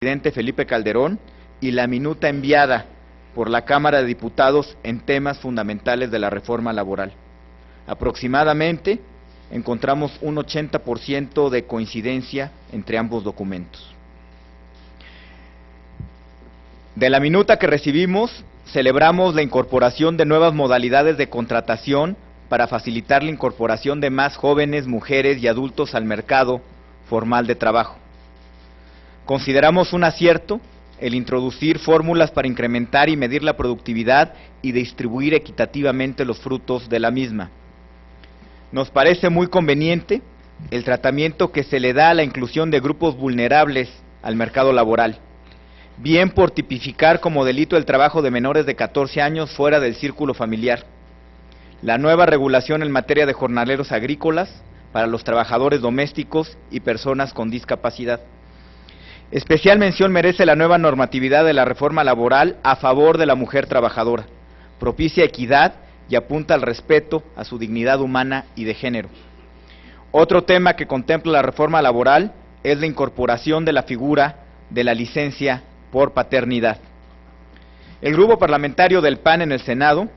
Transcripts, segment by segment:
presidente Felipe Calderón y la minuta enviada por la Cámara de Diputados en temas fundamentales de la reforma laboral. Aproximadamente encontramos un 80% de coincidencia entre ambos documentos. De la minuta que recibimos, celebramos la incorporación de nuevas modalidades de contratación para facilitar la incorporación de más jóvenes, mujeres y adultos al mercado formal de trabajo. Consideramos un acierto el introducir fórmulas para incrementar y medir la productividad y distribuir equitativamente los frutos de la misma. Nos parece muy conveniente el tratamiento que se le da a la inclusión de grupos vulnerables al mercado laboral, bien por tipificar como delito el trabajo de menores de 14 años fuera del círculo familiar, la nueva regulación en materia de jornaleros agrícolas para los trabajadores domésticos y personas con discapacidad. Especial mención merece la nueva normatividad de la reforma laboral a favor de la mujer trabajadora, propicia equidad y apunta al respeto a su dignidad humana y de género. Otro tema que contempla la reforma laboral es la incorporación de la figura de la licencia por paternidad. El grupo parlamentario del PAN en el Senado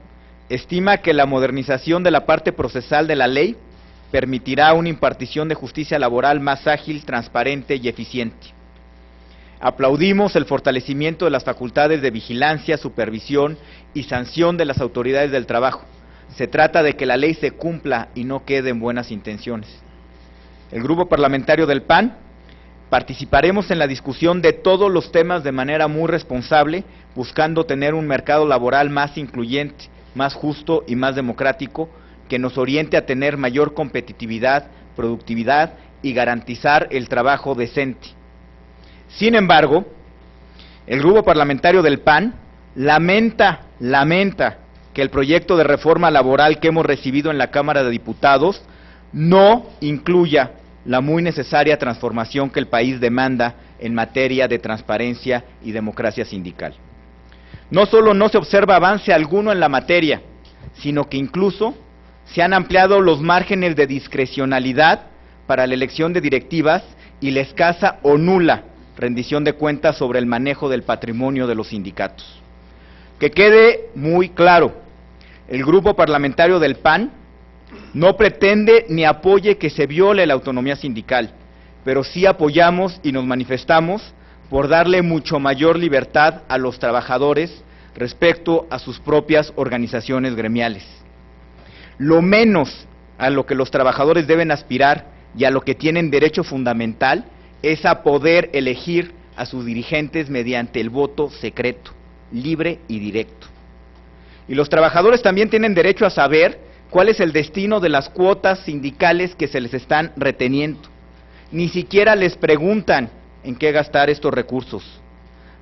estima que la modernización de la parte procesal de la ley permitirá una impartición de justicia laboral más ágil, transparente y eficiente. Aplaudimos el fortalecimiento de las facultades de vigilancia, supervisión y sanción de las autoridades del trabajo. Se trata de que la ley se cumpla y no quede en buenas intenciones. El grupo parlamentario del PAN participaremos en la discusión de todos los temas de manera muy responsable, buscando tener un mercado laboral más incluyente, más justo y más democrático, que nos oriente a tener mayor competitividad, productividad y garantizar el trabajo decente. Sin embargo, el grupo parlamentario del PAN lamenta que el proyecto de reforma laboral que hemos recibido en la Cámara de Diputados no incluya la muy necesaria transformación que el país demanda en materia de transparencia y democracia sindical. No solo no se observa avance alguno en la materia, sino que incluso se han ampliado los márgenes de discrecionalidad para la elección de directivas y la escasa o nula rendición de cuentas sobre el manejo del patrimonio de los sindicatos. Que quede muy claro, el grupo parlamentario del PAN no pretende ni apoye que se viole la autonomía sindical, pero sí apoyamos y nos manifestamos por darle mucho mayor libertad a los trabajadores respecto a sus propias organizaciones gremiales. Lo menos a lo que los trabajadores deben aspirar y a lo que tienen derecho fundamental es a poder elegir a sus dirigentes mediante el voto secreto, libre y directo. Y los trabajadores también tienen derecho a saber cuál es el destino de las cuotas sindicales que se les están reteniendo. Ni siquiera les preguntan en qué gastar estos recursos.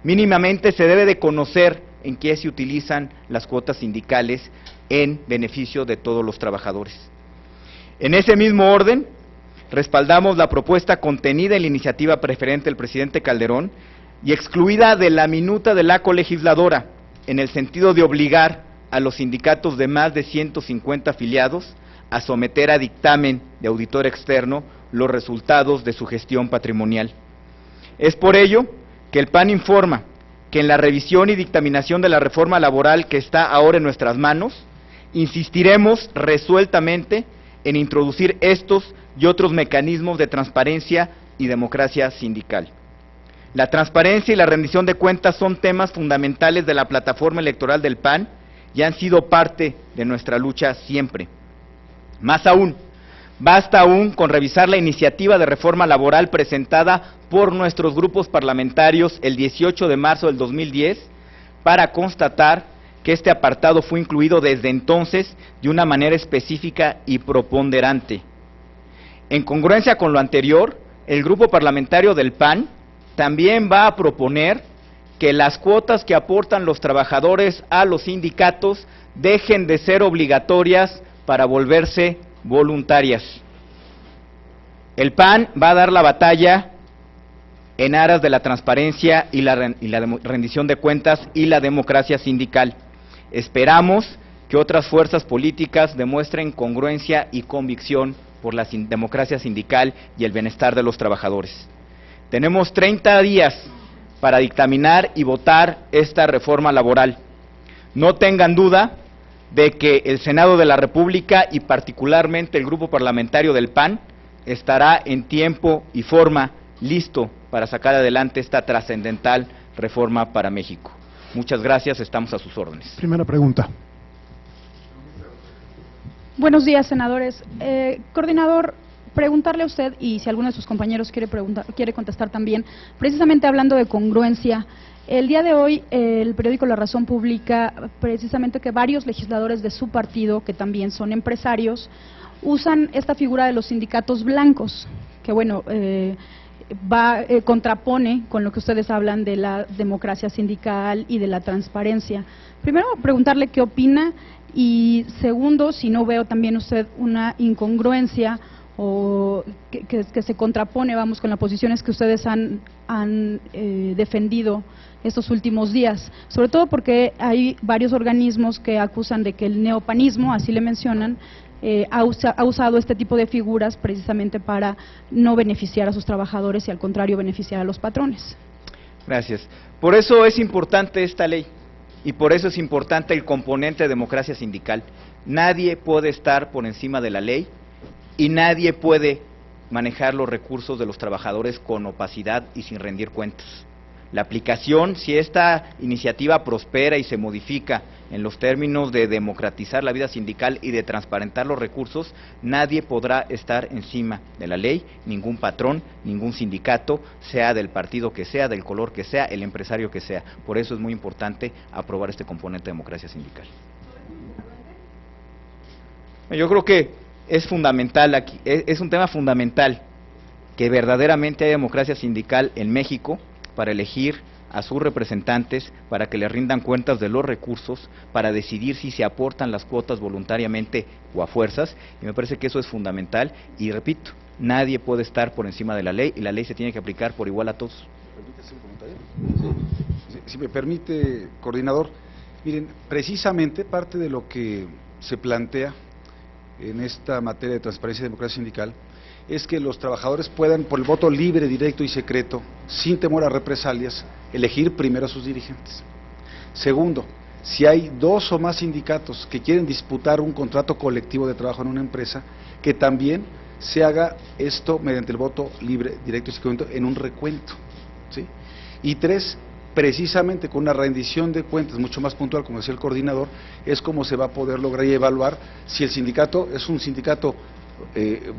Mínimamente se debe de conocer en qué se utilizan las cuotas sindicales en beneficio de todos los trabajadores. En ese mismo orden, respaldamos la propuesta contenida en la iniciativa preferente del presidente Calderón y excluida de la minuta de la colegisladora, en el sentido de obligar a los sindicatos de más de 150 afiliados a someter a dictamen de auditor externo los resultados de su gestión patrimonial. Es por ello que el PAN informa que en la revisión y dictaminación de la reforma laboral que está ahora en nuestras manos, insistiremos resueltamente en introducir estos y otros mecanismos de transparencia y democracia sindical. La transparencia y la rendición de cuentas son temas fundamentales de la plataforma electoral del PAN y han sido parte de nuestra lucha siempre. Más aún, basta aún con revisar la iniciativa de reforma laboral presentada por nuestros grupos parlamentarios el 18 de marzo del 2010 para constatar que este apartado fue incluido desde entonces de una manera específica y preponderante. En congruencia con lo anterior, el grupo parlamentario del PAN también va a proponer que las cuotas que aportan los trabajadores a los sindicatos dejen de ser obligatorias para volverse voluntarias. El PAN va a dar la batalla en aras de la transparencia y la rendición de cuentas y la democracia sindical. Esperamos que otras fuerzas políticas demuestren congruencia y convicción por la democracia sindical y el bienestar de los trabajadores. Tenemos 30 días para dictaminar y votar esta reforma laboral. No tengan duda de que el Senado de la República y particularmente el Grupo Parlamentario del PAN estará en tiempo y forma listo para sacar adelante esta trascendental reforma para México. Muchas gracias, estamos a sus órdenes. Primera pregunta. Buenos días, senadores. Coordinador, preguntarle a usted, y si alguno de sus compañeros quiere contestar también, precisamente hablando de congruencia, el día de hoy el periódico La Razón publica precisamente que varios legisladores de su partido, que también son empresarios, usan esta figura de los sindicatos blancos, que bueno, contrapone con lo que ustedes hablan de la democracia sindical y de la transparencia. Primero, preguntarle qué opina, y segundo, si no veo también usted una incongruencia o que se contrapone, vamos, con las posiciones que ustedes han defendido estos últimos días, sobre todo porque hay varios organismos que acusan de que el neopanismo, así le mencionan, ha usado este tipo de figuras precisamente para no beneficiar a sus trabajadores y al contrario beneficiar a los patrones. Gracias. Por eso es importante esta ley y por eso es importante el componente de democracia sindical. Nadie puede estar por encima de la ley y nadie puede manejar los recursos de los trabajadores con opacidad y sin rendir cuentas. La aplicación, si esta iniciativa prospera y se modifica en los términos de democratizar la vida sindical y de transparentar los recursos, nadie podrá estar encima de la ley, ningún patrón, ningún sindicato, sea del partido que sea, del color que sea, el empresario que sea. Por eso es muy importante aprobar este componente de democracia sindical. Yo creo que es fundamental aquí, es un tema fundamental que verdaderamente haya democracia sindical en México, para elegir a sus representantes, para que les rindan cuentas de los recursos, para decidir si se aportan las cuotas voluntariamente o a fuerzas, y me parece que eso es fundamental, y repito, nadie puede estar por encima de la ley, y la ley se tiene que aplicar por igual a todos. Si me permite, coordinador, miren, precisamente parte de lo que se plantea en esta materia de transparencia y democracia sindical es que los trabajadores puedan, por el voto libre, directo y secreto, sin temor a represalias, elegir primero a sus dirigentes. Segundo, si hay dos o más sindicatos que quieren disputar un contrato colectivo de trabajo en una empresa, que también se haga esto mediante el voto libre, directo y secreto en un recuento, ¿sí? Y tres, precisamente con una rendición de cuentas mucho más puntual, como decía el coordinador, es como se va a poder lograr y evaluar si el sindicato es un sindicato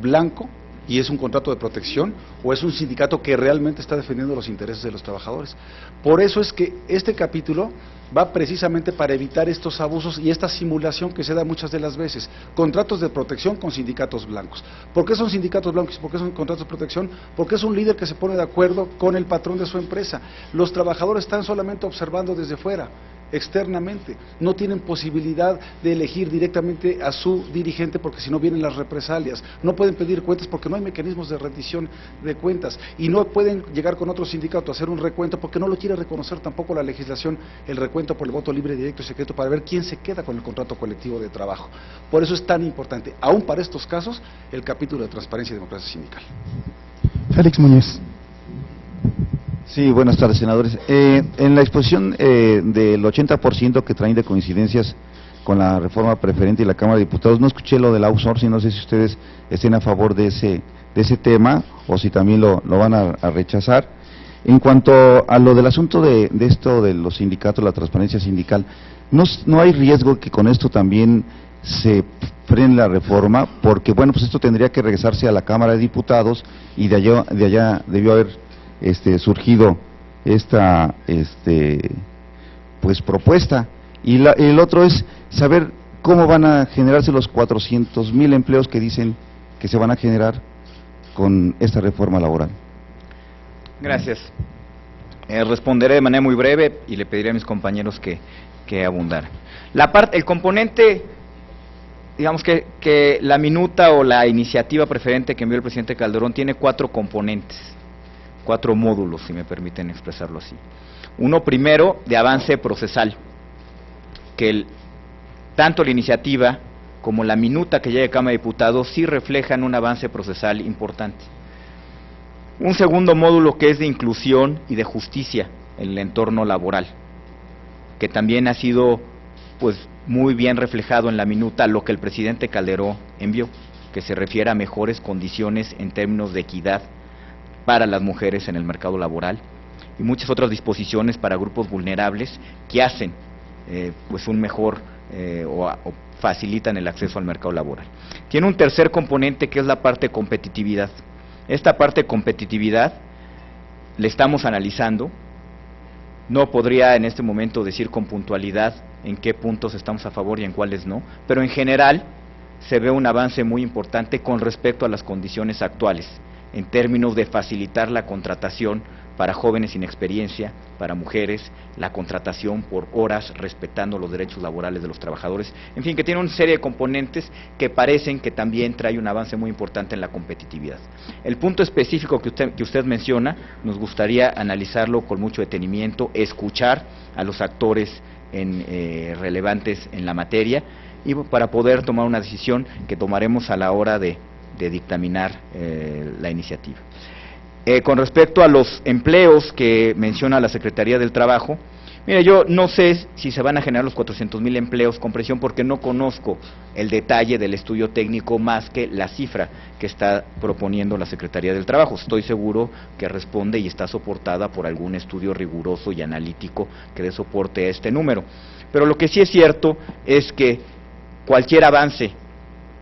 blanco y es un contrato de protección, o es un sindicato que realmente está defendiendo los intereses de los trabajadores. Por eso es que este capítulo va precisamente para evitar estos abusos y esta simulación que se da muchas de las veces, contratos de protección con sindicatos blancos. ¿Por qué son sindicatos blancos? ¿Por qué son contratos de protección? Porque es un líder que se pone de acuerdo con el patrón de su empresa. Los trabajadores están solamente observando desde fuera, externamente, no tienen posibilidad de elegir directamente a su dirigente porque si no vienen las represalias, no pueden pedir cuentas porque no hay mecanismos de rendición de cuentas y no pueden llegar con otro sindicato a hacer un recuento porque no lo quiere reconocer tampoco la legislación, el recuento por el voto libre, directo y secreto para ver quién se queda con el contrato colectivo de trabajo. Por eso es tan importante, aún para estos casos, el capítulo de transparencia y democracia sindical. Félix Muñiz. Sí, buenas tardes, senadores. En la exposición del 80% que traen de coincidencias con la reforma preferente y la Cámara de Diputados, no escuché lo del outsourcing, no sé si ustedes estén a favor de ese tema o si también lo van a rechazar. En cuanto a lo del asunto de esto de los sindicatos, la transparencia sindical, ¿no hay riesgo que con esto también se frene la reforma? Porque, bueno, pues esto tendría que regresarse a la Cámara de Diputados y de allá debió haber surgido esta pues propuesta, y el otro es saber cómo van a generarse los 400,000 empleos que dicen que se van a generar con esta reforma laboral. Gracias. Responderé de manera muy breve y le pediré a mis compañeros que abundaran. El componente, digamos que la minuta o la iniciativa preferente que envió el presidente Calderón tiene 4 componentes, 4 módulos, si me permiten expresarlo así. Uno primero, de avance procesal, que tanto la iniciativa como la minuta que llega a Cámara de Diputados sí reflejan un avance procesal importante. Un segundo módulo que es de inclusión y de justicia, en el entorno laboral, que también ha sido pues muy bien reflejado en la minuta lo que el presidente Calderón envió, que se refiere a mejores condiciones en términos de equidad para las mujeres en el mercado laboral y muchas otras disposiciones para grupos vulnerables que hacen pues un mejor o facilitan el acceso al mercado laboral. Tiene un tercer componente que es la parte de competitividad. Esta parte de competitividad le estamos analizando. No podría en este momento decir con puntualidad en qué puntos estamos a favor y en cuáles no, pero en general se ve un avance muy importante con respecto a las condiciones actuales, en términos de facilitar la contratación para jóvenes sin experiencia, para mujeres, la contratación por horas, respetando los derechos laborales de los trabajadores, en fin, que tiene una serie de componentes que parecen que también trae un avance muy importante en la competitividad. El punto específico que usted menciona, nos gustaría analizarlo con mucho detenimiento, escuchar a los actores relevantes en la materia, y para poder tomar una decisión que tomaremos a la hora de dictaminar la iniciativa. Con respecto a los empleos que menciona la Secretaría del Trabajo, mire, yo no sé si se van a generar los 400,000 empleos con presión porque no conozco el detalle del estudio técnico más que la cifra que está proponiendo la Secretaría del Trabajo. Estoy seguro que responde y está soportada por algún estudio riguroso y analítico que dé soporte a este número. Pero lo que sí es cierto es que cualquier avance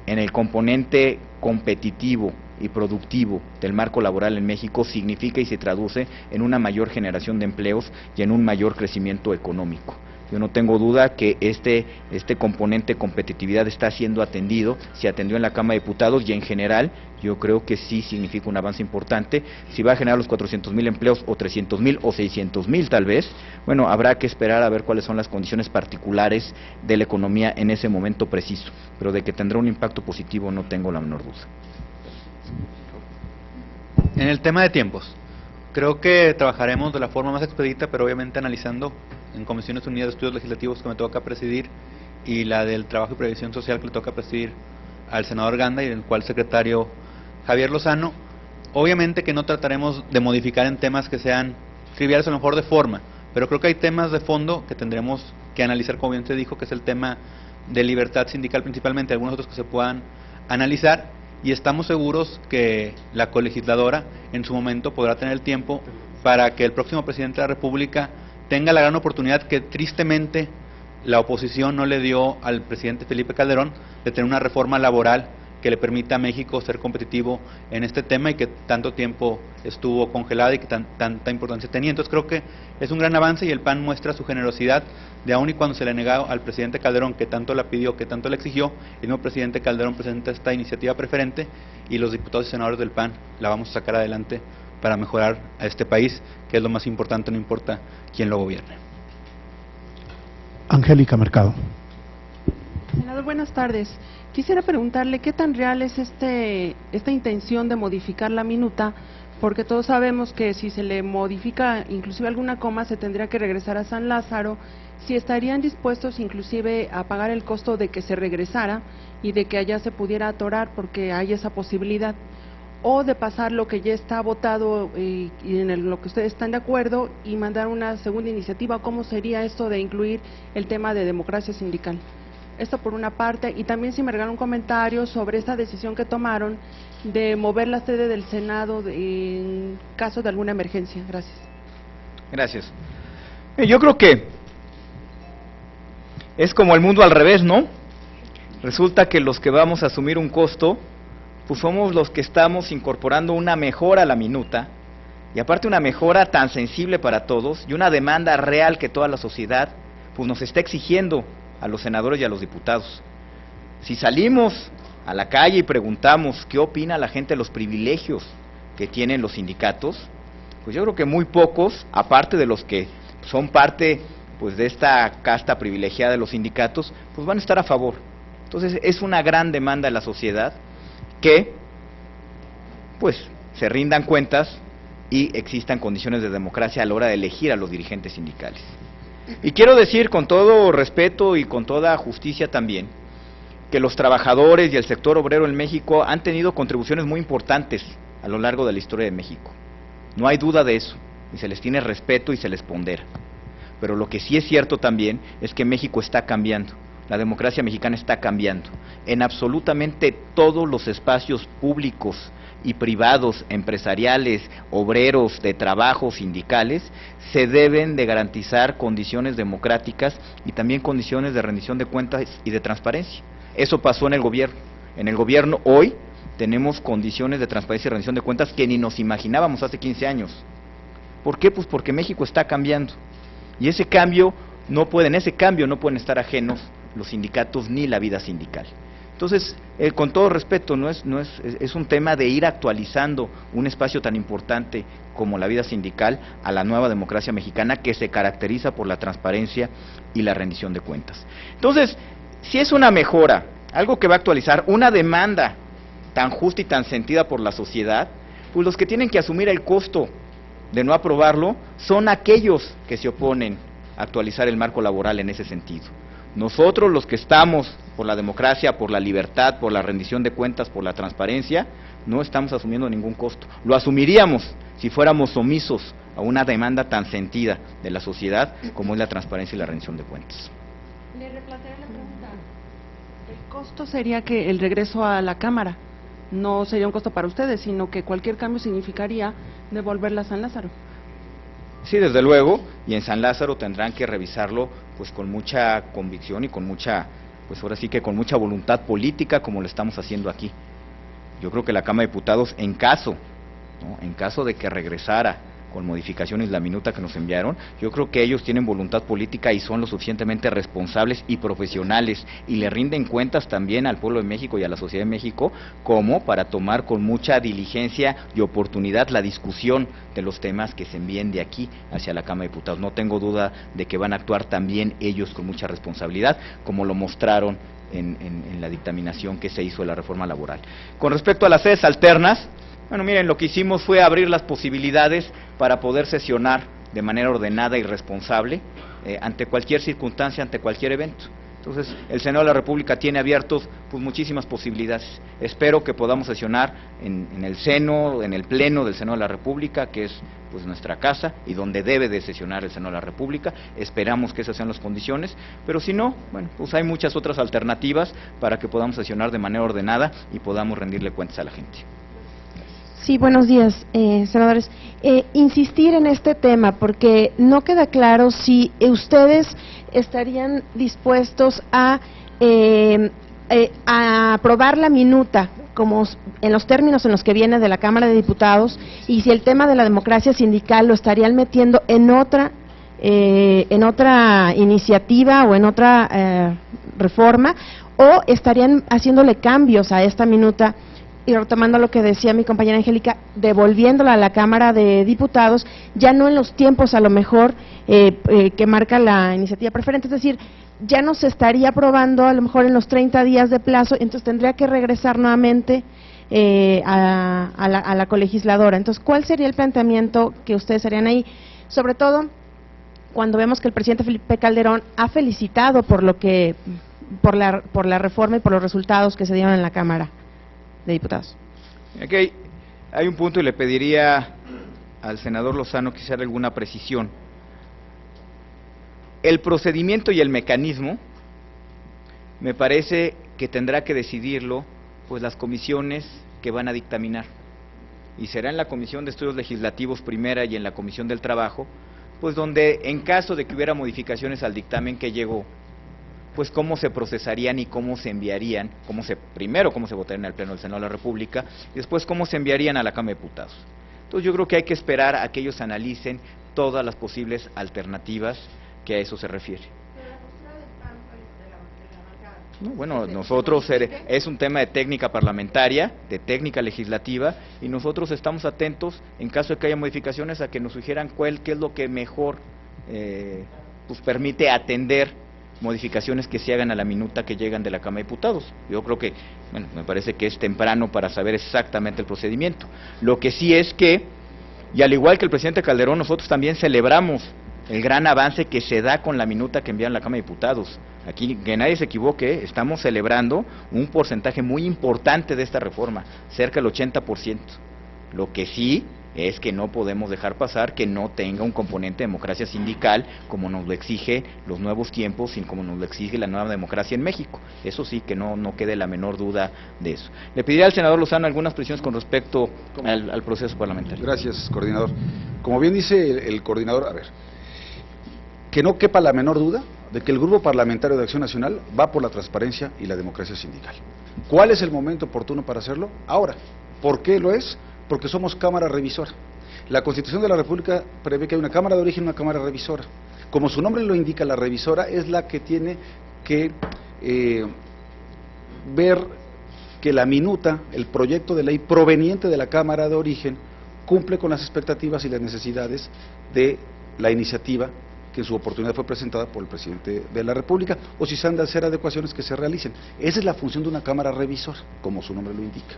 en el componente competitivo y productivo del marco laboral en México significa y se traduce en una mayor generación de empleos y en un mayor crecimiento económico. Yo no tengo duda que este componente de competitividad está siendo atendido, se atendió en la Cámara de Diputados y en general yo creo que sí significa un avance importante. Si va a generar los 400,000 empleos o 300,000 o 600,000 tal vez, bueno, habrá que esperar a ver cuáles son las condiciones particulares de la economía en ese momento preciso, pero de que tendrá un impacto positivo no tengo la menor duda. En el tema de tiempos, creo que trabajaremos de la forma más expedita, pero obviamente analizando en Comisiones Unidas de Estudios Legislativos que me toca presidir y la del Trabajo y Previsión Social que le toca presidir al senador Ganda y el cual secretario Javier Lozano. Obviamente que no trataremos de modificar en temas que sean triviales a lo mejor de forma, pero creo que hay temas de fondo que tendremos que analizar, como bien se dijo, que es el tema de libertad sindical principalmente, algunos otros que se puedan analizar, y estamos seguros que la colegisladora en su momento podrá tener el tiempo para que el próximo presidente de la República tenga la gran oportunidad que tristemente la oposición no le dio al presidente Felipe Calderón, de tener una reforma laboral que le permita a México ser competitivo en este tema y que tanto tiempo estuvo congelada y que tanta importancia tenía. Entonces creo que es un gran avance y el PAN muestra su generosidad de aun y cuando se le negó al presidente Calderón, que tanto la pidió, que tanto la exigió, el nuevo presidente Calderón presenta esta iniciativa preferente y los diputados y senadores del PAN la vamos a sacar adelante para mejorar a este país, que es lo más importante, no importa quién lo gobierne. Angélica Mercado. Senador, buenas tardes. Quisiera preguntarle qué tan real es esta intención de modificar la minuta, porque todos sabemos que si se le modifica inclusive alguna coma se tendría que regresar a San Lázaro. Si estarían dispuestos inclusive a pagar el costo de que se regresara y de que allá se pudiera atorar porque hay esa posibilidad, o de pasar lo que ya está votado y lo que ustedes están de acuerdo y mandar una segunda iniciativa. ¿Cómo sería esto de incluir el tema de democracia sindical? Esto por una parte, y también si me regalan un comentario sobre esta decisión que tomaron de mover la sede del Senado en caso de alguna emergencia. Gracias. Gracias. Yo creo que es como el mundo al revés, ¿no? Resulta que los que vamos a asumir un costo, pues somos los que estamos incorporando una mejora a la minuta, y aparte una mejora tan sensible para todos, y una demanda real que toda la sociedad pues nos está exigiendo a los senadores y a los diputados. Si salimos a la calle y preguntamos qué opina la gente de los privilegios que tienen los sindicatos, pues yo creo que muy pocos, aparte de los que son parte pues de esta casta privilegiada de los sindicatos, pues van a estar a favor. Entonces es una gran demanda de la sociedad que pues se rindan cuentas y existan condiciones de democracia a la hora de elegir a los dirigentes sindicales. Y quiero decir con todo respeto y con toda justicia también, que los trabajadores y el sector obrero en México han tenido contribuciones muy importantes a lo largo de la historia de México. No hay duda de eso. y se les tiene respeto y se les pondera. Pero lo que sí es cierto también es que México está cambiando, la democracia mexicana está cambiando. En absolutamente todos los espacios públicos y privados, empresariales, obreros, de trabajo, sindicales, se deben de garantizar condiciones democráticas y también condiciones de rendición de cuentas y de transparencia. Eso pasó en el gobierno. En el gobierno hoy tenemos condiciones de transparencia y rendición de cuentas que ni nos imaginábamos hace 15 años. ¿Por qué? Pues porque México está cambiando. Y en ese cambio no pueden estar ajenos los sindicatos ni la vida sindical. Entonces, con todo respeto, es un tema de ir actualizando un espacio tan importante como la vida sindical a la nueva democracia mexicana, que se caracteriza por la transparencia y la rendición de cuentas. Entonces, si es una mejora, algo que va a actualizar, una demanda tan justa y tan sentida por la sociedad, pues los que tienen que asumir el costo de no aprobarlo son aquellos que se oponen a actualizar el marco laboral en ese sentido. Nosotros, los que estamos por la democracia, por la libertad, por la rendición de cuentas, por la transparencia, no estamos asumiendo ningún costo. Lo asumiríamos si fuéramos omisos a una demanda tan sentida de la sociedad como es la transparencia y la rendición de cuentas. Le replantearé la pregunta. El costo sería que el regreso a la Cámara no sería un costo para ustedes, sino que cualquier cambio significaría devolverla a San Lázaro. Sí, desde luego, y en San Lázaro tendrán que revisarlo pues con mucha convicción y con mucha, pues ahora sí que con mucha voluntad política, como lo estamos haciendo aquí. Yo creo que la Cámara de Diputados, en caso de que regresara con modificaciones la minuta que nos enviaron, yo creo que ellos tienen voluntad política y son lo suficientemente responsables y profesionales y le rinden cuentas también al pueblo de México y a la sociedad de México como para tomar con mucha diligencia y oportunidad la discusión de los temas que se envíen de aquí hacia la Cámara de Diputados. No tengo duda de que van a actuar también ellos con mucha responsabilidad, como lo mostraron en la dictaminación que se hizo de la reforma laboral. Con respecto a las sedes alternas, bueno, miren, lo que hicimos fue abrir las posibilidades para poder sesionar de manera ordenada y responsable ante cualquier circunstancia, ante cualquier evento. Entonces, el Senado de la República tiene abiertos pues muchísimas posibilidades. Espero que podamos sesionar en el seno, en el pleno del Senado de la República, que es pues nuestra casa y donde debe de sesionar el Senado de la República. Esperamos que esas sean las condiciones, pero si no, bueno, pues hay muchas otras alternativas para que podamos sesionar de manera ordenada y podamos rendirle cuentas a la gente. Sí, buenos días, senadores. Insistir en este tema porque no queda claro si ustedes estarían dispuestos a aprobar la minuta como en los términos en los que viene de la Cámara de Diputados y si el tema de la democracia sindical lo estarían metiendo en otra iniciativa o en otra reforma, o estarían haciéndole cambios a esta minuta. Y retomando lo que decía mi compañera Angélica, devolviéndola a la Cámara de Diputados, ya no en los tiempos a lo mejor que marca la iniciativa preferente, es decir, ya no se estaría aprobando a lo mejor en los 30 días de plazo, entonces tendría que regresar nuevamente a la colegisladora. Entonces, ¿cuál sería el planteamiento que ustedes harían ahí? Sobre todo cuando vemos que el presidente Felipe Calderón ha felicitado por la reforma y por los resultados que se dieron en la Cámara de Diputados. Aquí hay un punto y le pediría al senador Lozano que hiciera alguna precisión. El procedimiento y el mecanismo me parece que tendrá que decidirlo pues las comisiones que van a dictaminar, y será en la Comisión de Estudios Legislativos primera y en la Comisión del Trabajo, pues donde en caso de que hubiera modificaciones al dictamen que llegó, pues cómo se procesarían y cómo se enviarían, primero cómo se votarían en el Pleno del Senado de la República, y después cómo se enviarían a la Cámara de Diputados. Entonces yo creo que hay que esperar a que ellos analicen todas las posibles alternativas que a eso se refiere. No, bueno, nosotros es un tema de técnica parlamentaria, de técnica legislativa, y nosotros estamos atentos, en caso de que haya modificaciones, a que nos sugieran qué es lo que mejor pues permite atender modificaciones que se hagan a la minuta que llegan de la Cámara de Diputados. Yo creo que, bueno, me parece que es temprano para saber exactamente el procedimiento. Lo que sí es que, y al igual que el presidente Calderón, nosotros también celebramos el gran avance que se da con la minuta que envían a la Cámara de Diputados. Aquí, que nadie se equivoque, estamos celebrando un porcentaje muy importante de esta reforma, cerca del 80%. Lo que sí es que no podemos dejar pasar que no tenga un componente de democracia sindical como nos lo exige los nuevos tiempos y como nos lo exige la nueva democracia en México. Eso sí, que no quede la menor duda de eso. Le pediría al senador Lozano algunas precisiones con respecto al proceso parlamentario. Gracias, coordinador. Como bien dice el coordinador, a ver, que no quepa la menor duda de que el Grupo Parlamentario de Acción Nacional va por la transparencia y la democracia sindical. ¿Cuál es el momento oportuno para hacerlo? Ahora. ¿Por qué lo es? Porque somos Cámara Revisora. La Constitución de la República prevé que hay una Cámara de Origen y una Cámara Revisora. Como su nombre lo indica, la revisora es la que tiene que ver que la minuta, el proyecto de ley proveniente de la Cámara de Origen, cumple con las expectativas y las necesidades de la iniciativa que en su oportunidad fue presentada por el presidente de la República, o si se han de hacer adecuaciones que se realicen. Esa es la función de una Cámara Revisora, como su nombre lo indica.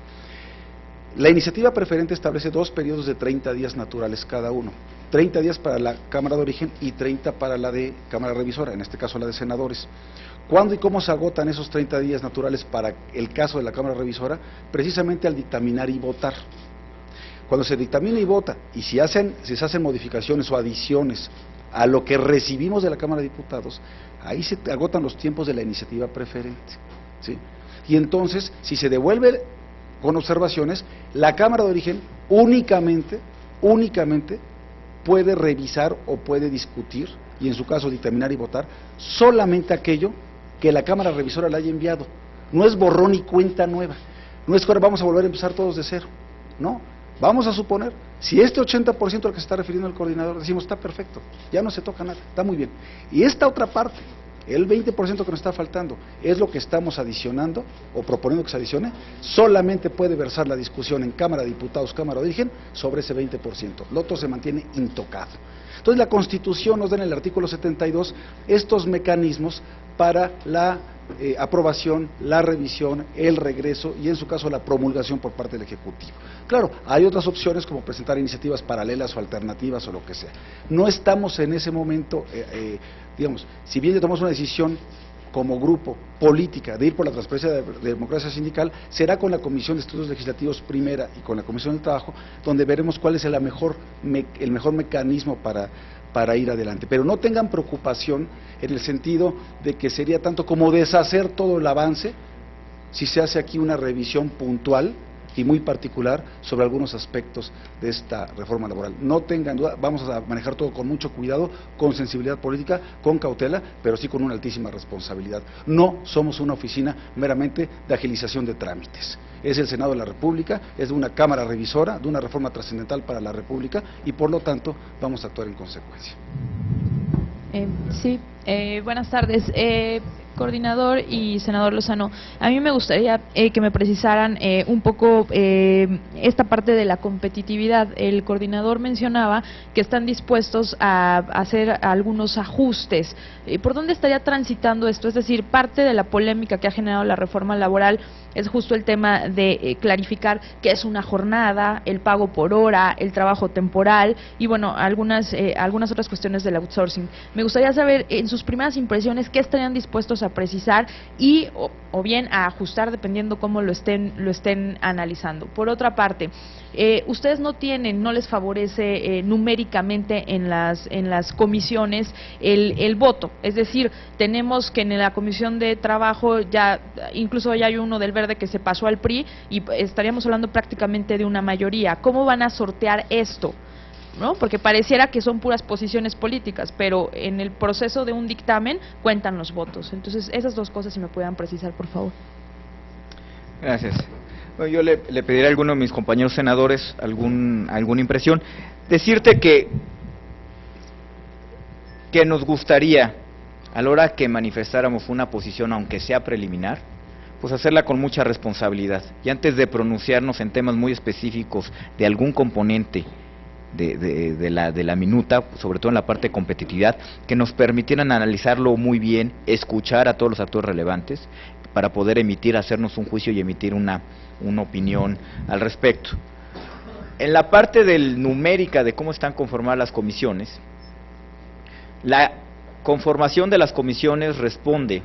La iniciativa preferente establece 2 periodos de 30 días naturales cada uno, 30 días para la Cámara de Origen y 30 para la de Cámara Revisora, en este caso la de senadores. ¿Cuándo y cómo se agotan esos 30 días naturales para el caso de la Cámara Revisora? Precisamente al dictaminar y votar. Cuando se dictamina y vota, y si se hacen modificaciones o adiciones a lo que recibimos de la Cámara de Diputados, ahí se agotan los tiempos de la iniciativa preferente, ¿sí? Y entonces, si se devuelve con observaciones, la Cámara de Origen únicamente puede revisar o puede discutir, y en su caso dictaminar y votar, solamente aquello que la Cámara Revisora le haya enviado. No es borrón y cuenta nueva, no es que ahora vamos a volver a empezar todos de cero, no. Vamos a suponer, si este 80% al que se está refiriendo el coordinador, decimos, está perfecto, ya no se toca nada, está muy bien. Y esta otra parte, el 20% que nos está faltando, es lo que estamos adicionando o proponiendo que se adicione, solamente puede versar la discusión en Cámara de Diputados, Cámara de Origen, sobre ese 20%. Lo otro se mantiene intocado. Entonces la Constitución nos da en el artículo 72 estos mecanismos para la aprobación, la revisión, el regreso y en su caso la promulgación por parte del Ejecutivo. Claro, hay otras opciones como presentar iniciativas paralelas o alternativas o lo que sea. No estamos en ese momento, digamos, si bien tomamos una decisión como grupo política de ir por la transparencia de democracia sindical, será con la Comisión de Estudios Legislativos primera y con la Comisión del Trabajo, donde veremos cuál es el mejor mecanismo para ir adelante. Pero no tengan preocupación en el sentido de que sería tanto como deshacer todo el avance si se hace aquí una revisión puntual y muy particular sobre algunos aspectos de esta reforma laboral. No tengan duda, vamos a manejar todo con mucho cuidado, con sensibilidad política, con cautela, pero sí con una altísima responsabilidad. No somos una oficina meramente de agilización de trámites. Es el Senado de la República, es de una Cámara Revisora, de una reforma trascendental para la República y por lo tanto vamos a actuar en consecuencia. Buenas tardes. Coordinador y senador Lozano, a mí me gustaría que me precisaran un poco esta parte de la competitividad. El coordinador mencionaba que están dispuestos a hacer algunos ajustes. ¿Por dónde estaría transitando esto? Es decir, parte de la polémica que ha generado la reforma laboral es justo el tema de clarificar qué es una jornada, el pago por hora, el trabajo temporal y bueno, algunas otras cuestiones del outsourcing. Me gustaría saber en sus primeras impresiones qué estarían dispuestos a precisar y o bien a ajustar dependiendo cómo lo estén analizando. Por otra parte, ustedes no les favorece numéricamente en las comisiones el voto, es decir, tenemos que en la Comisión de Trabajo incluso ya hay uno del Verde que se pasó al PRI y estaríamos hablando prácticamente de una mayoría. ¿Cómo van a sortear esto? ¿No? Porque pareciera que son puras posiciones políticas, pero en el proceso de un dictamen cuentan los votos. Entonces, esas dos cosas si me puedan precisar, por favor. Gracias. Bueno, yo le pediré a alguno de mis compañeros senadores alguna impresión. Decirte que nos gustaría, a la hora que manifestáramos una posición, aunque sea preliminar, pues hacerla con mucha responsabilidad. Y antes de pronunciarnos en temas muy específicos de algún componente de la minuta, sobre todo en la parte de competitividad, que nos permitieran analizarlo muy bien, escuchar a todos los actores relevantes, para poder hacernos un juicio y emitir una opinión al respecto. En la parte numérica de cómo están conformadas las comisiones, la conformación de las comisiones responde,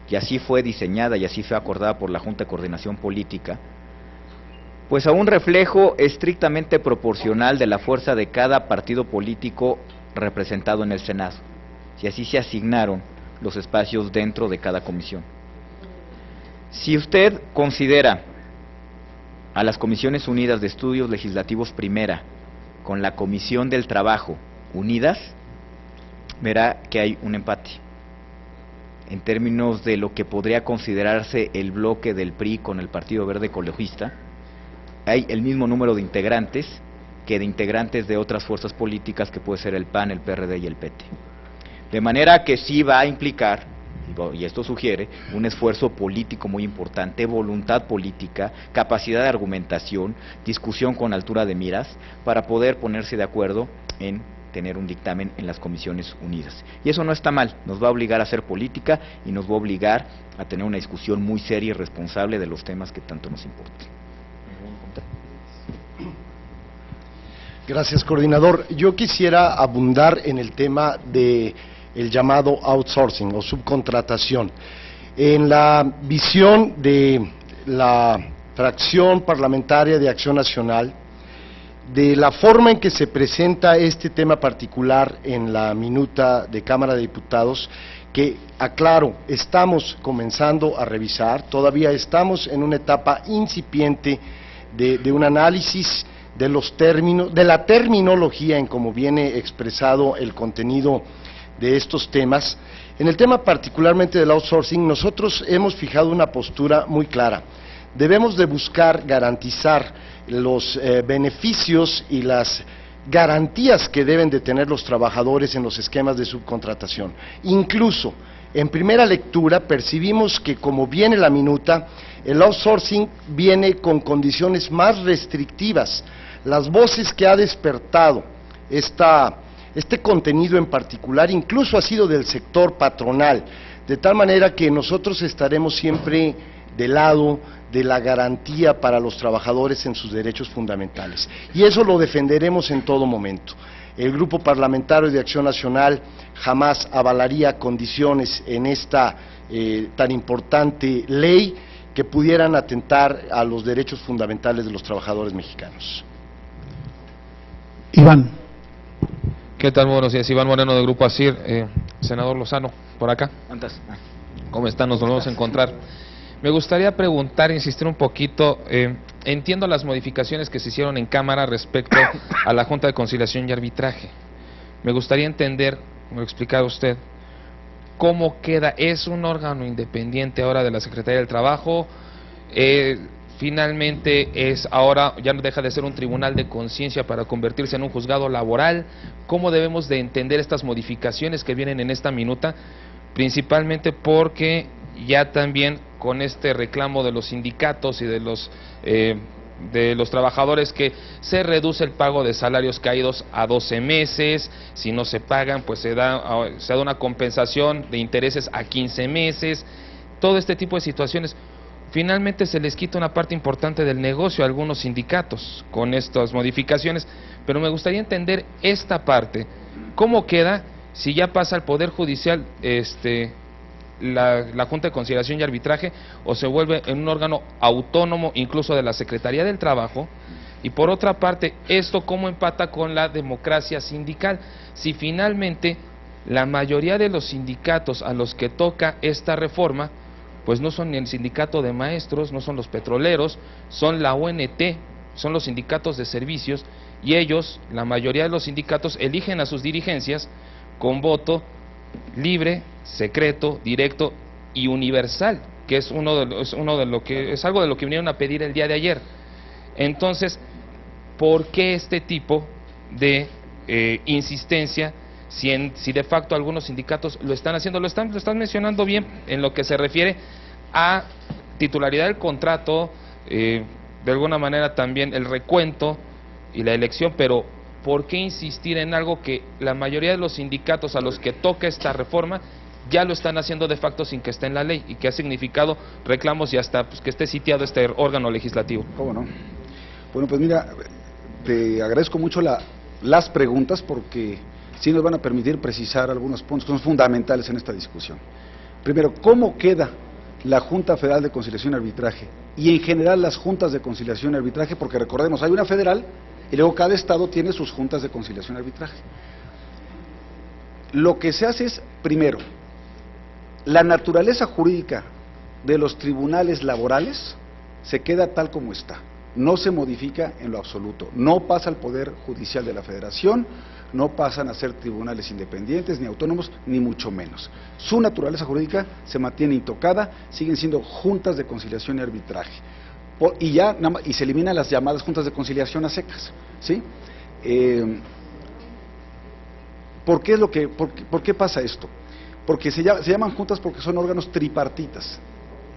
y así fue diseñada y así fue acordada por la Junta de Coordinación Política, Pues a un reflejo estrictamente proporcional de la fuerza de cada partido político representado en el Senado, y así se asignaron los espacios dentro de cada comisión. Si usted considera a las Comisiones Unidas de Estudios Legislativos Primera con la Comisión del Trabajo unidas, verá que hay un empate en términos de lo que podría considerarse el bloque del PRI con el Partido Verde Ecologista. Hay el mismo número de integrantes que de integrantes de otras fuerzas políticas, que puede ser el PAN, el PRD y el PT. De manera que sí va a implicar, y esto sugiere, un esfuerzo político muy importante, voluntad política, capacidad de argumentación, discusión con altura de miras, para poder ponerse de acuerdo en tener un dictamen en las Comisiones Unidas. Y eso no está mal, nos va a obligar a hacer política y nos va a obligar a tener una discusión muy seria y responsable de los temas que tanto nos importan. Gracias, coordinador. Yo quisiera abundar en el tema de el llamado outsourcing o subcontratación. En la visión de la fracción parlamentaria de Acción Nacional, de la forma en que se presenta este tema particular en la minuta de Cámara de Diputados, que, aclaro, estamos comenzando a revisar, todavía estamos en una etapa incipiente de un análisis de los términos, de la terminología en cómo viene expresado el contenido de estos temas. En el tema particularmente del outsourcing, nosotros hemos fijado una postura muy clara. Debemos de buscar garantizar los beneficios y las garantías que deben de tener los trabajadores en los esquemas de subcontratación. Incluso, en primera lectura, percibimos que, como viene la minuta, el outsourcing viene con condiciones más restrictivas. Las voces que ha despertado este contenido en particular, incluso ha sido del sector patronal, de tal manera que nosotros estaremos siempre del lado de la garantía para los trabajadores en sus derechos fundamentales. Y eso lo defenderemos en todo momento. El Grupo Parlamentario de Acción Nacional jamás avalaría condiciones en esta tan importante ley que pudieran atentar a los derechos fundamentales de los trabajadores mexicanos. Iván. ¿Qué tal? Buenos días, Iván Moreno de Grupo ASIR. Senador Lozano, por acá. ¿Cómo están? Nos volvemos a encontrar. Me gustaría preguntar, insistir un poquito, entiendo las modificaciones que se hicieron en Cámara respecto a la Junta de Conciliación y Arbitraje. Me gustaría entender, como lo explicaba usted, cómo queda, es un órgano independiente ahora de la Secretaría del Trabajo, finalmente es ahora, ya no deja de ser un tribunal de conciencia para convertirse en un juzgado laboral. ¿Cómo debemos de entender estas modificaciones que vienen en esta minuta? Principalmente porque ya también con este reclamo de los sindicatos y de los trabajadores, que se reduce el pago de salarios caídos a 12 meses, si no se pagan pues se da una compensación de intereses a 15 meses, todo este tipo de situaciones. Finalmente se les quita una parte importante del negocio a algunos sindicatos con estas modificaciones, pero me gustaría entender esta parte, ¿cómo queda si ya pasa al Poder Judicial la Junta de Conciliación y Arbitraje, o se vuelve en un órgano autónomo incluso de la Secretaría del Trabajo? Y por otra parte, ¿esto cómo empata con la democracia sindical? Si finalmente la mayoría de los sindicatos a los que toca esta reforma pues no son ni el sindicato de maestros, no son los petroleros, son la ONT, son los sindicatos de servicios, y ellos, la mayoría de los sindicatos, eligen a sus dirigencias con voto libre, secreto, directo y universal, que es algo de lo que vinieron a pedir el día de ayer. Entonces, ¿por qué este tipo de insistencia? Si de facto algunos sindicatos lo están haciendo, lo están mencionando bien en lo que se refiere a titularidad del contrato, de alguna manera también el recuento y la elección, pero ¿por qué insistir en algo que la mayoría de los sindicatos a los que toca esta reforma ya lo están haciendo de facto sin que esté en la ley, y que ha significado reclamos y hasta pues, que esté sitiado este órgano legislativo? ¿Cómo no? Bueno, pues mira, te agradezco mucho las preguntas, porque sí nos van a permitir precisar algunos puntos que son fundamentales en esta discusión. Primero, ¿cómo queda la Junta Federal de Conciliación y Arbitraje y en general las juntas de conciliación y arbitraje, porque recordemos, hay una federal y luego cada estado tiene sus juntas de conciliación y arbitraje. Lo que se hace es, primero, la naturaleza jurídica de los tribunales laborales se queda tal como está, no se modifica en lo absoluto, no pasa al Poder Judicial de la Federación, no pasan a ser tribunales independientes, ni autónomos, ni mucho menos. Su naturaleza jurídica se mantiene intocada, siguen siendo juntas de conciliación y arbitraje. Y se eliminan las llamadas juntas de conciliación a secas, ¿sí? ¿Por qué pasa esto? Porque se llaman juntas porque son órganos tripartitas.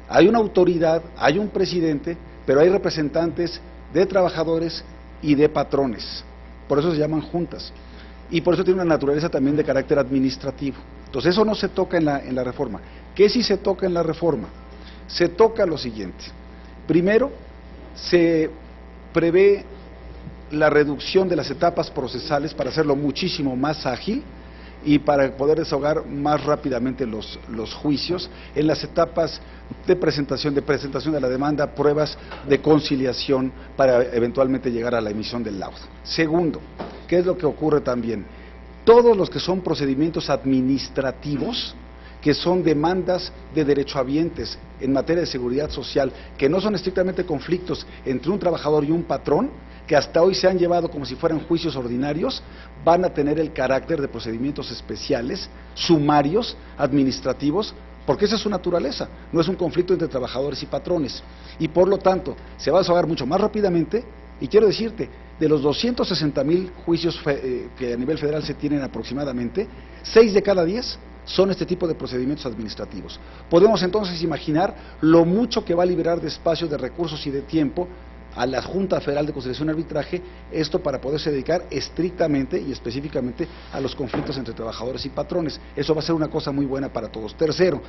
Hay una autoridad, hay un presidente, pero hay representantes de trabajadores y de patrones. Por eso se llaman juntas. Y por eso tiene una naturaleza también de carácter administrativo. Entonces eso no se toca en la reforma. ¿Qué sí se toca en la reforma? Se toca lo siguiente. Primero, se prevé la reducción de las etapas procesales para hacerlo muchísimo más ágil y para poder desahogar más rápidamente los juicios en las etapas de presentación de la demanda, pruebas de conciliación para eventualmente llegar a la emisión del laudo. Segundo, ¿qué es lo que ocurre también? Todos los que son procedimientos administrativos, que son demandas de derechohabientes en materia de seguridad social, que no son estrictamente conflictos entre un trabajador y un patrón, que hasta hoy se han llevado como si fueran juicios ordinarios, van a tener el carácter de procedimientos especiales, sumarios, administrativos, porque esa es su naturaleza, no es un conflicto entre trabajadores y patrones, y por lo tanto se va a desahogar mucho más rápidamente. Y quiero decirte, de los 260,000 juicios que a nivel federal se tienen aproximadamente, 6 de cada 10 son este tipo de procedimientos administrativos. Podemos entonces imaginar lo mucho que va a liberar de espacio, de recursos y de tiempo a la Junta Federal de Conciliación y Arbitraje, esto para poderse dedicar estrictamente y específicamente a los conflictos entre trabajadores y patrones. Eso va a ser una cosa muy buena para todos. Tercero,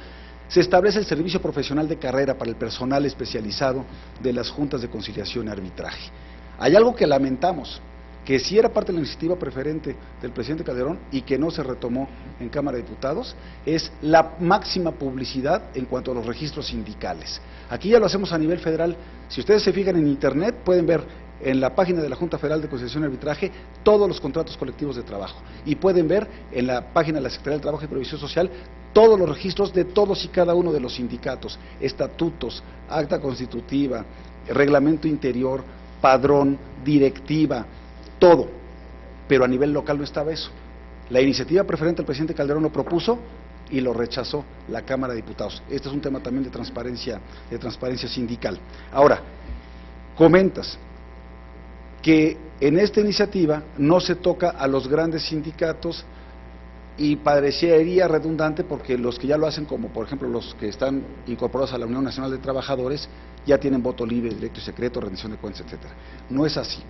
se establece el servicio profesional de carrera para el personal especializado de las juntas de conciliación y arbitraje. Hay algo que lamentamos, que sí era parte de la iniciativa preferente del presidente Calderón y que no se retomó en Cámara de Diputados, es la máxima publicidad en cuanto a los registros sindicales. Aquí ya lo hacemos a nivel federal. Si ustedes se fijan en internet, pueden ver en la página de la Junta Federal de Conciliación y Arbitraje todos los contratos colectivos de trabajo, y pueden ver en la página de la Secretaría del Trabajo y Previsión Social todos los registros de todos y cada uno de los sindicatos, estatutos, acta constitutiva, reglamento interior, padrón, directiva, todo, pero a nivel local no estaba eso. La iniciativa preferente del presidente Calderón lo propuso y lo rechazó la Cámara de Diputados. Este es un tema también de transparencia sindical. Ahora, comentas que en esta iniciativa no se toca a los grandes sindicatos y parecería redundante porque los que ya lo hacen, como por ejemplo los que están incorporados a la Unión Nacional de Trabajadores, ya tienen voto libre, directo y secreto, rendición de cuentas, etcétera. No es así.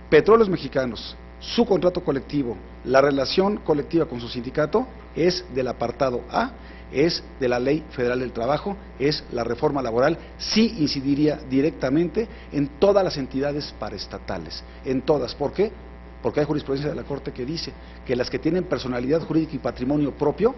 Petróleos Mexicanos, su contrato colectivo, la relación colectiva con su sindicato es del apartado A, es de la Ley Federal del Trabajo, es la reforma laboral, sí incidiría directamente en todas las entidades paraestatales, en todas. ¿Por qué? Porque hay jurisprudencia de la Corte que dice que las que tienen personalidad jurídica y patrimonio propio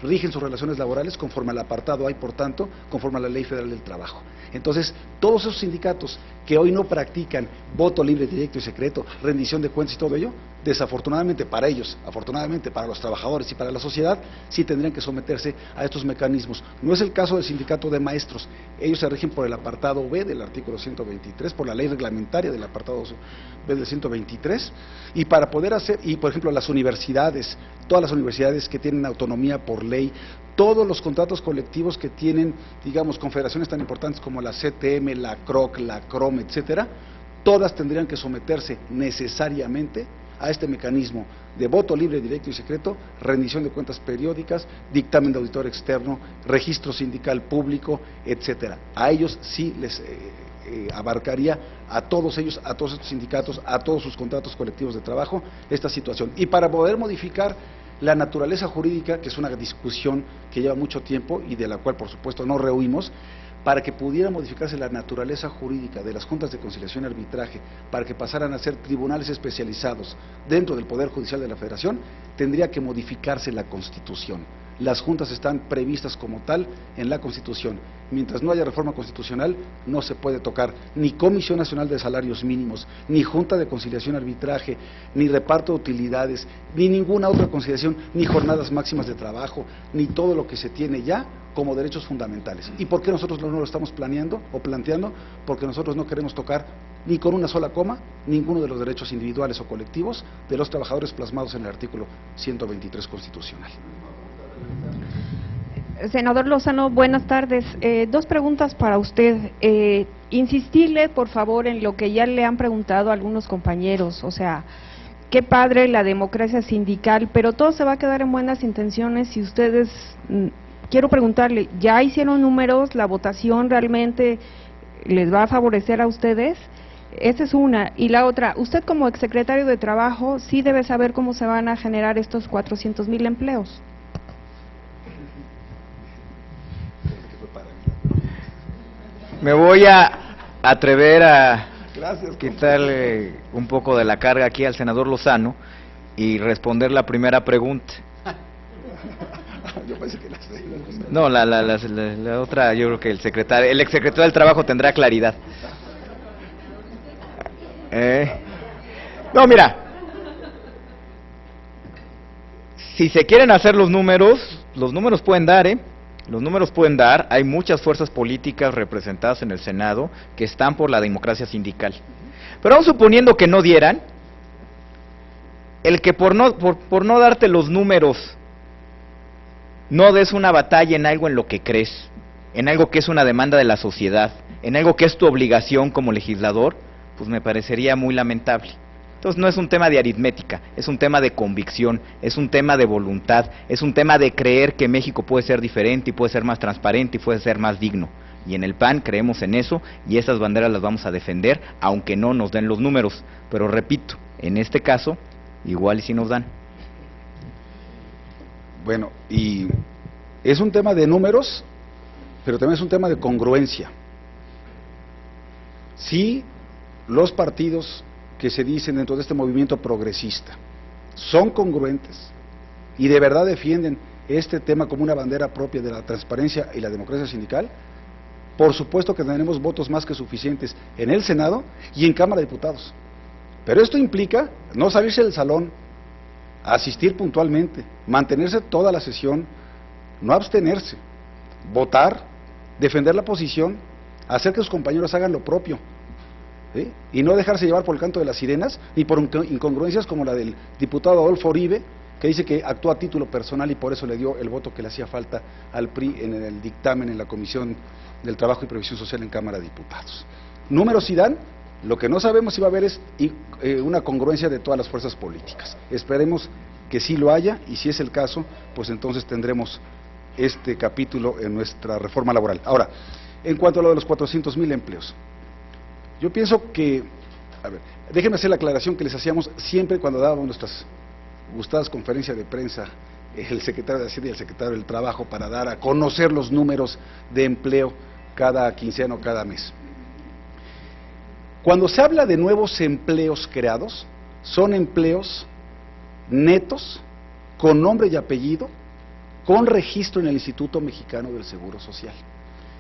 rigen sus relaciones laborales conforme al apartado A y por tanto conforme a la Ley Federal del Trabajo. Entonces, todos esos sindicatos que hoy no practican voto libre, directo y secreto, rendición de cuentas y todo ello, desafortunadamente para ellos, afortunadamente para los trabajadores y para la sociedad, sí tendrían que someterse a estos mecanismos. No es el caso del sindicato de maestros, ellos se rigen por el apartado B del artículo 123, por la ley reglamentaria del apartado B del 123, y para poder hacer, y por ejemplo las universidades, todas las universidades que tienen autonomía por ley, todos los contratos colectivos que tienen, digamos, confederaciones tan importantes como la CTM, la CROC, la CROM, etcétera, todas tendrían que someterse necesariamente a este mecanismo de voto libre, directo y secreto, rendición de cuentas periódicas, dictamen de auditor externo, registro sindical público, etcétera. A ellos sí les abarcaría, a todos ellos, a todos estos sindicatos, a todos sus contratos colectivos de trabajo, esta situación. Y para poder modificar la naturaleza jurídica, que es una discusión que lleva mucho tiempo y de la cual por supuesto no rehuimos, para que pudiera modificarse la naturaleza jurídica de las juntas de conciliación y arbitraje, para que pasaran a ser tribunales especializados dentro del Poder Judicial de la Federación, tendría que modificarse la Constitución. las juntas están previstas como tal en la Constitución. Mientras no haya reforma constitucional, no se puede tocar ni Comisión Nacional de Salarios Mínimos, ni Junta de Conciliación y Arbitraje, ni reparto de utilidades, ni ninguna otra conciliación, ni jornadas máximas de trabajo, ni todo lo que se tiene ya como derechos fundamentales. ¿Y por qué nosotros no lo estamos planeando o planteando? Porque nosotros no queremos tocar ni con una sola coma ninguno de los derechos individuales o colectivos de los trabajadores plasmados en el artículo 123 constitucional. Senador Lozano, buenas tardes. Dos preguntas para usted. Insistirle, por favor, en lo que ya le han preguntado algunos compañeros. O sea, qué padre la democracia sindical, pero todo se va a quedar en buenas intenciones si ustedes... Quiero preguntarle, ¿ya hicieron números? ¿La votación realmente les va a favorecer a ustedes? Esa es una. Y la otra, usted como exsecretario de Trabajo sí debe saber cómo se van a generar estos 400,000 empleos. Me voy a atrever a quitarle un poco de la carga aquí al senador Lozano y responder la primera pregunta. Yo pensé que No, la otra, yo creo que el exsecretario del Trabajo tendrá claridad. No, mira, si se quieren hacer los números pueden dar, Los números pueden dar, hay muchas fuerzas políticas representadas en el Senado que están por la democracia sindical. Pero aún suponiendo que no dieran, el que por no darte los números no des una batalla en algo en lo que crees, en algo que es una demanda de la sociedad, en algo que es tu obligación como legislador, pues me parecería muy lamentable. Entonces no es un tema de aritmética, es un tema de convicción, es un tema de voluntad, es un tema de creer que México puede ser diferente y puede ser más transparente y puede ser más digno. Y en el PAN creemos en eso y esas banderas las vamos a defender, aunque no nos den los números. Pero repito, en este caso, igual y si nos dan. Bueno, y es un tema de números, pero también es un tema de congruencia. Si los partidos que se dicen dentro de este movimiento progresista son congruentes y de verdad defienden este tema como una bandera propia de la transparencia y la democracia sindical, por supuesto que tendremos votos más que suficientes en el Senado y en Cámara de Diputados. Pero esto implica no salirse del salón, asistir puntualmente, mantenerse toda la sesión, no abstenerse, votar, defender la posición, hacer que sus compañeros hagan lo propio, ¿sí? Y no dejarse llevar por el canto de las sirenas ni por incongruencias como la del diputado Adolfo Uribe, que dice que actuó a título personal y por eso le dio el voto que le hacía falta al PRI en el dictamen en la Comisión del Trabajo y Previsión Social en Cámara de Diputados. Números sí dan. Lo que no sabemos si va a haber es una congruencia de todas las fuerzas políticas. Esperemos que sí lo haya y si es el caso, pues entonces tendremos este capítulo en nuestra reforma laboral. Ahora, en cuanto a lo de los 400,000 empleos, yo pienso que, a ver, déjenme hacer la aclaración que les hacíamos siempre cuando dábamos nuestras gustadas conferencias de prensa, el secretario de Hacienda y el secretario del Trabajo, para dar a conocer los números de empleo cada quincena o cada mes. Cuando se habla de nuevos empleos creados, son empleos netos, con nombre y apellido, con registro en el Instituto Mexicano del Seguro Social.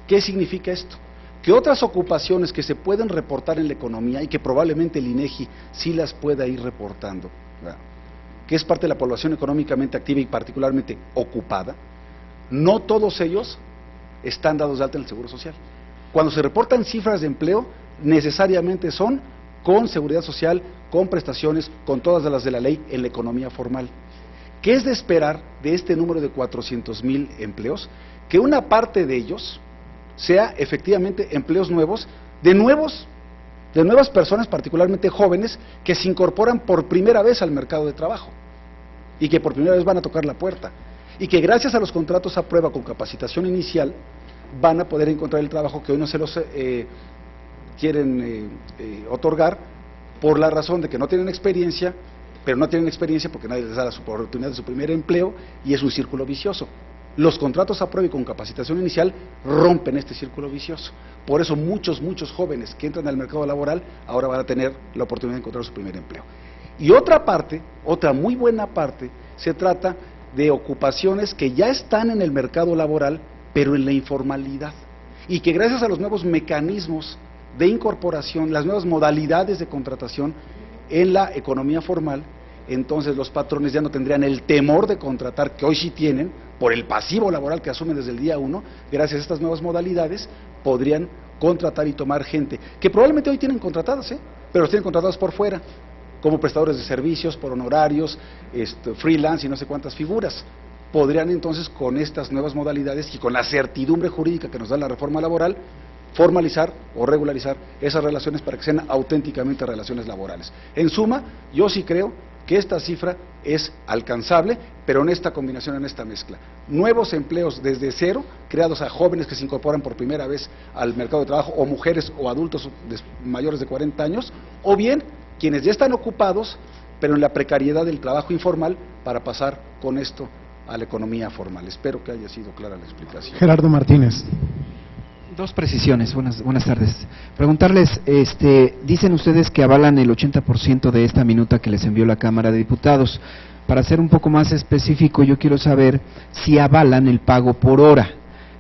¿Qué significa esto? Que otras ocupaciones que se pueden reportar en la economía y que probablemente el INEGI sí las pueda ir reportando, ¿verdad?, que es parte de la población económicamente activa y particularmente ocupada, no todos ellos están dados de alta en el Seguro Social. Cuando se reportan cifras de empleo, necesariamente son con seguridad social, con prestaciones, con todas las de la ley en la economía formal. ¿Qué es de esperar de este número de 400,000 empleos? Que una parte de ellos sea efectivamente empleos nuevos, de nuevas personas, particularmente jóvenes, que se incorporan por primera vez al mercado de trabajo y que por primera vez van a tocar la puerta y que gracias a los contratos a prueba con capacitación inicial van a poder encontrar el trabajo que hoy no se los quieren otorgar por la razón de que no tienen experiencia, pero no tienen experiencia porque nadie les da la oportunidad de su primer empleo y es un círculo vicioso. Los contratos a prueba y con capacitación inicial rompen este círculo vicioso. Por eso muchos jóvenes que entran al mercado laboral ahora van a tener la oportunidad de encontrar su primer empleo. Y otra parte, otra muy buena parte, se trata de ocupaciones que ya están en el mercado laboral, pero en la informalidad, y que gracias a los nuevos mecanismos de incorporación, las nuevas modalidades de contratación en la economía formal, entonces los patrones ya no tendrían el temor de contratar, que hoy sí tienen, por el pasivo laboral que asumen desde el día 1, gracias a estas nuevas modalidades, podrían contratar y tomar gente, que probablemente hoy tienen contratadas, pero los tienen contratadas por fuera, como prestadores de servicios, por honorarios, freelance y no sé cuántas figuras. Podrían entonces, con estas nuevas modalidades y con la certidumbre jurídica que nos da la reforma laboral, formalizar o regularizar esas relaciones para que sean auténticamente relaciones laborales. En suma, yo sí creo que esta cifra es alcanzable, pero en esta combinación, en esta mezcla. Nuevos empleos desde cero, creados a jóvenes que se incorporan por primera vez al mercado de trabajo, o mujeres o adultos mayores de 40 años, o bien quienes ya están ocupados, pero en la precariedad del trabajo informal, para pasar con esto a la economía formal. Espero que haya sido clara la explicación. Gerardo Martínez. Dos precisiones, buenas tardes. Preguntarles, dicen ustedes que avalan el 80% de esta minuta que les envió la Cámara de Diputados. Para ser un poco más específico, yo quiero saber si avalan el pago por hora,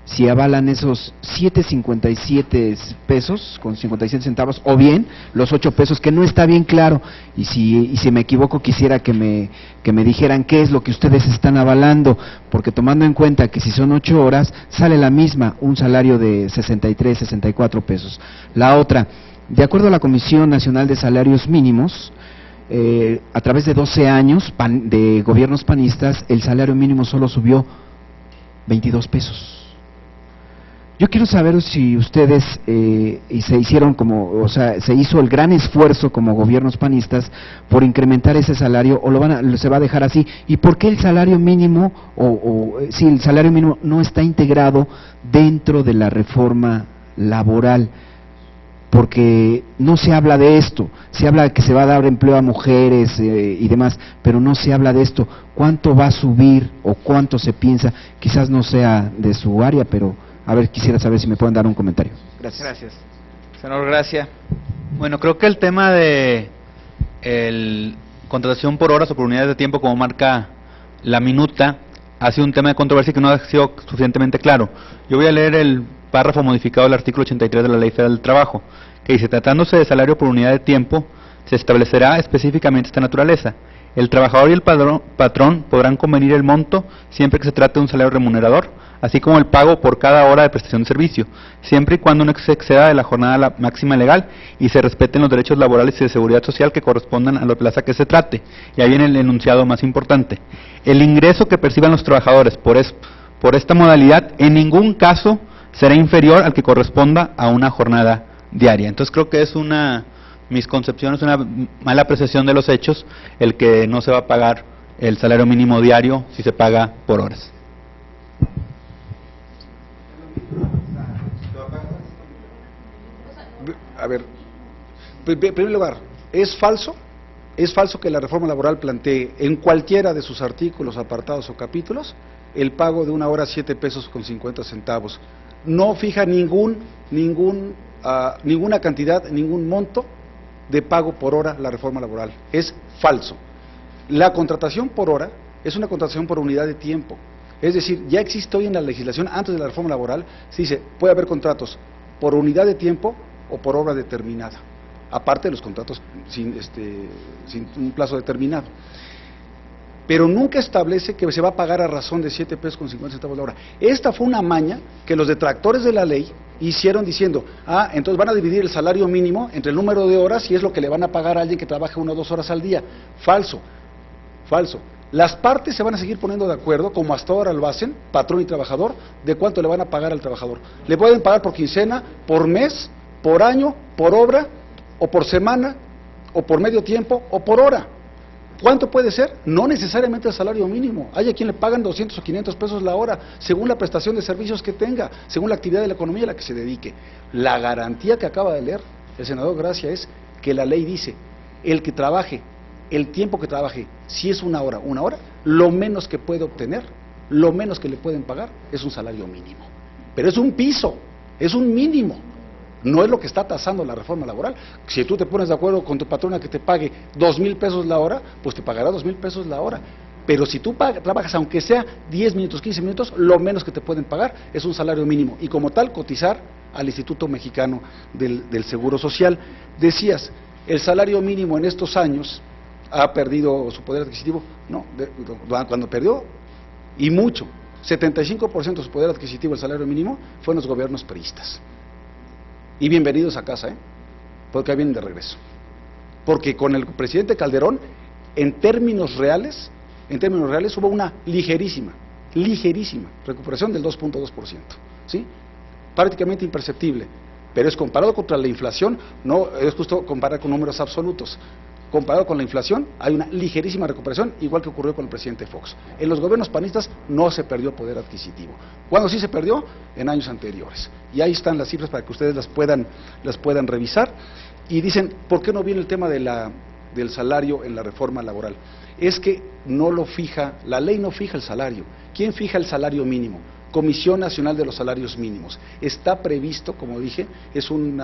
si avalan esos 7.57 pesos con 57 centavos, o bien los 8 pesos, que no está bien claro, y si me equivoco quisiera que me dijeran qué es lo que ustedes están avalando, porque tomando en cuenta que si son 8 horas, sale la misma, un salario de 63, 64 pesos. La otra, de acuerdo a la Comisión Nacional de Salarios Mínimos, a través de 12 años de gobiernos panistas, el salario mínimo solo subió 22 pesos. Yo quiero saber si ustedes se hicieron se hizo el gran esfuerzo como gobiernos panistas por incrementar ese salario, o se va a dejar así, y por qué el salario mínimo, si el salario mínimo no está integrado dentro de la reforma laboral, porque no se habla de esto, se habla de que se va a dar empleo a mujeres y demás, pero no se habla de esto. ¿Cuánto va a subir o cuánto se piensa? Quizás no sea de su área, pero a ver, quisiera saber si me pueden dar un comentario. Gracias. Senador Gracia. Bueno, creo que el tema de contratación por horas o por unidades de tiempo, como marca la minuta, ha sido un tema de controversia que no ha sido suficientemente claro. Yo voy a leer el párrafo modificado del artículo 83 de la Ley Federal del Trabajo, que dice: tratándose de salario por unidad de tiempo, se establecerá específicamente esta naturaleza. El trabajador y el patrón podrán convenir el monto siempre que se trate de un salario remunerador, así como el pago por cada hora de prestación de servicio, siempre y cuando no se exceda de la jornada máxima legal y se respeten los derechos laborales y de seguridad social que correspondan a la plaza que se trate. Y ahí viene el enunciado más importante: el ingreso que perciban los trabajadores por esta modalidad en ningún caso será inferior al que corresponda a una jornada diaria. Entonces creo que es una misconcepción, es una mala apreciación de los hechos el que no se va a pagar el salario mínimo diario si se paga por horas. A ver, en primer lugar, es falso que la reforma laboral plantee en cualquiera de sus artículos, apartados o capítulos el pago de una hora 7 pesos con 50 centavos. No fija ninguna cantidad, ningún monto de pago por hora la reforma laboral. Es falso. La contratación por hora es una contratación por unidad de tiempo. Es decir, ya existe hoy en la legislación, antes de la reforma laboral, se dice, puede haber contratos por unidad de tiempo o por obra determinada, aparte de los contratos sin un plazo determinado. Pero nunca establece que se va a pagar a razón de 7 pesos con 50 centavos la hora. Esta fue una maña que los detractores de la ley hicieron diciendo, entonces van a dividir el salario mínimo entre el número de horas y es lo que le van a pagar a alguien que trabaje 1 o 2 horas al día. Falso. Las partes se van a seguir poniendo de acuerdo, como hasta ahora lo hacen, patrón y trabajador, de cuánto le van a pagar al trabajador. Le pueden pagar por quincena, por mes, por año, por obra, o por semana, o por medio tiempo, o por hora. ¿Cuánto puede ser? No necesariamente el salario mínimo. Hay a quien le pagan 200 o 500 pesos la hora, según la prestación de servicios que tenga, según la actividad de la economía a la que se dedique. La garantía que acaba de leer el senador Gracia es que la ley dice, el que trabaje, el tiempo que trabaje, si es una hora, lo menos que puede obtener, lo menos que le pueden pagar es un salario mínimo. Pero es un piso, es un mínimo. No es lo que está tasando la reforma laboral. Si tú te pones de acuerdo con tu patrona que te pague 2,000 pesos la hora, pues te pagará 2,000 pesos la hora. Pero si tú trabajas, aunque sea 10 minutos, 15 minutos, lo menos que te pueden pagar es un salario mínimo. Y como tal, cotizar al Instituto Mexicano del Seguro Social. Decías, el salario mínimo en estos años ha perdido su poder adquisitivo. No, cuando perdió, y mucho, 75% de su poder adquisitivo, el salario mínimo, fue en los gobiernos priistas. Y bienvenidos a casa, porque ahí vienen de regreso. Porque con el presidente Calderón, en términos reales hubo una ligerísima recuperación del 2.2%, ¿sí? Prácticamente imperceptible, pero es comparado contra la inflación, no es justo comparar con números absolutos. Comparado con la inflación, hay una ligerísima recuperación, igual que ocurrió con el presidente Fox. En los gobiernos panistas no se perdió poder adquisitivo. ¿Cuándo sí se perdió? En años anteriores. Y ahí están las cifras para que ustedes las puedan revisar. Y dicen, ¿por qué no viene el tema del salario en la reforma laboral? Es que no lo fija, la ley no fija el salario. ¿Quién fija el salario mínimo? Comisión Nacional de los Salarios Mínimos. Está previsto, como dije, es un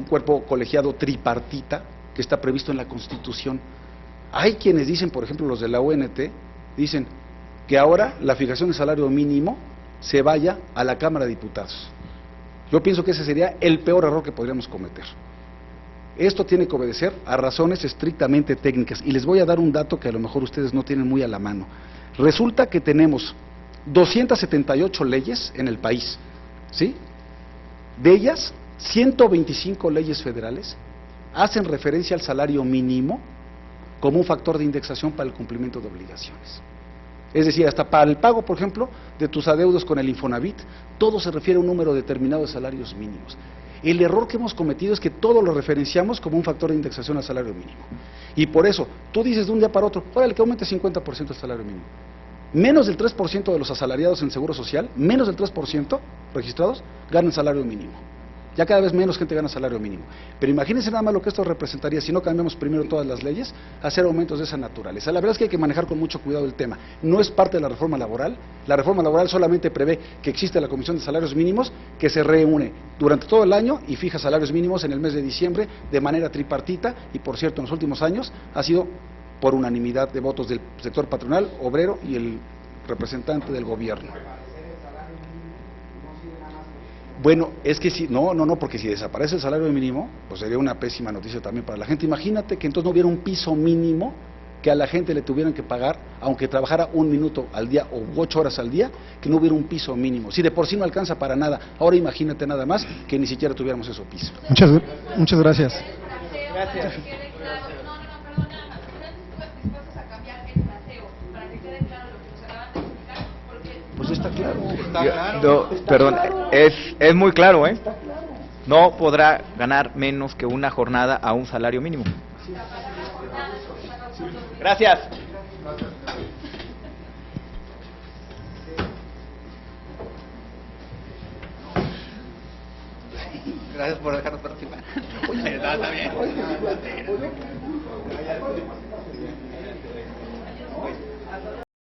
cuerpo colegiado tripartita que está previsto en la Constitución. Hay quienes dicen, por ejemplo, los de la ONT, dicen que ahora la fijación del salario mínimo se vaya a la Cámara de Diputados. Yo pienso que ese sería el peor error que podríamos cometer. Esto tiene que obedecer a razones estrictamente técnicas. Y les voy a dar un dato que a lo mejor ustedes no tienen muy a la mano. Resulta que tenemos 278 leyes en el país, ¿sí? De ellas, 125 leyes federales hacen referencia al salario mínimo como un factor de indexación para el cumplimiento de obligaciones. Es decir, hasta para el pago, por ejemplo, de tus adeudos con el Infonavit, todo se refiere a un número determinado de salarios mínimos. El error que hemos cometido es que todo lo referenciamos como un factor de indexación al salario mínimo. Y por eso, tú dices de un día para otro, órale, que aumente 50% el salario mínimo. Menos del 3% de los asalariados en Seguro Social, menos del 3% registrados, ganan salario mínimo. Ya cada vez menos gente gana salario mínimo. Pero imagínense nada más lo que esto representaría si no cambiamos primero todas las leyes, hacer aumentos de esa naturaleza. La verdad es que hay que manejar con mucho cuidado el tema. No es parte de la reforma laboral. La reforma laboral solamente prevé que existe la Comisión de Salarios Mínimos, que se reúne durante todo el año y fija salarios mínimos en el mes de diciembre de manera tripartita. Y por cierto, en los últimos años ha sido por unanimidad de votos del sector patronal, obrero y el representante del gobierno. Bueno, es que si, no, porque si desaparece el salario mínimo, pues sería una pésima noticia también para la gente. Imagínate que entonces no hubiera un piso mínimo que a la gente le tuvieran que pagar, aunque trabajara 1 minuto al día o 8 horas al día, que no hubiera un piso mínimo. Si de por sí no alcanza para nada, ahora imagínate nada más que ni siquiera tuviéramos esos pisos. Muchas gracias. Gracias. Pues está claro. Perdón, es muy claro, ¿eh? No podrá ganar menos que una jornada a un salario mínimo. Gracias. Gracias por dejarnos participar. Está bien.